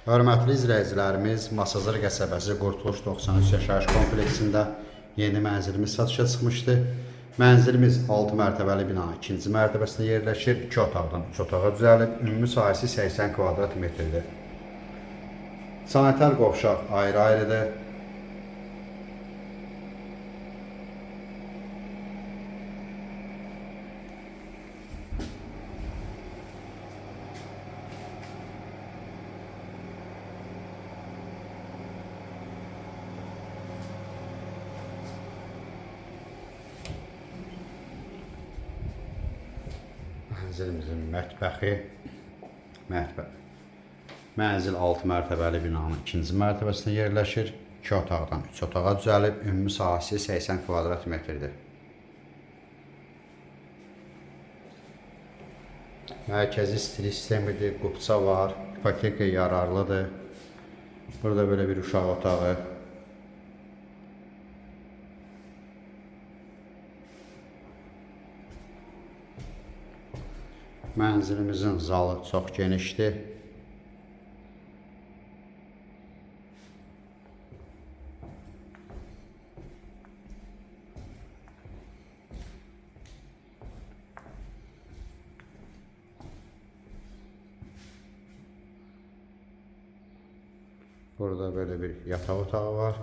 Hörmətli izləyicilərimiz, Masazır qəsəbəsi Qurtuluş 93 yaşayış kompleksində yeni mənzilimiz satışa çıxmışdı. Mənzilimiz 6 mərtəbəli binanın 2-ci mərtəbəsində yerləşir. 2 otaqdan 3 otağa düzəlib, ümumi sahəsi 80 kvadrat metrdir. Sanitar qovşaq ayrı-ayrıdır. Mənzilimizin mətbəxi, Mənzil 6 mərtəbəli binanın 2-ci mərtəbəsində yerləşir. 2 otaqdan 3 otağa düzəlib, ümumi sahəsi 80 kvadrat metrdir. Mərkəzi stil sistemidir, qubça var, ipoteka yararlıdır. Burada böyle bir uşaq otağı. Mənzilimizin zalı çox genişdir. Burada böyle bir yataq otağı var.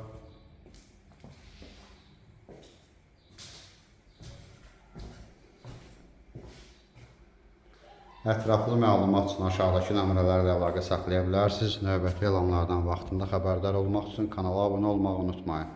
Ətraflı məlumat üçün aşağıdakı nömrələrlə əlaqə saxlaya bilərsiniz. Növbəti elanlardan vaxtında xəbərdar olmaq üçün kanala abunə olmağı unutmayın.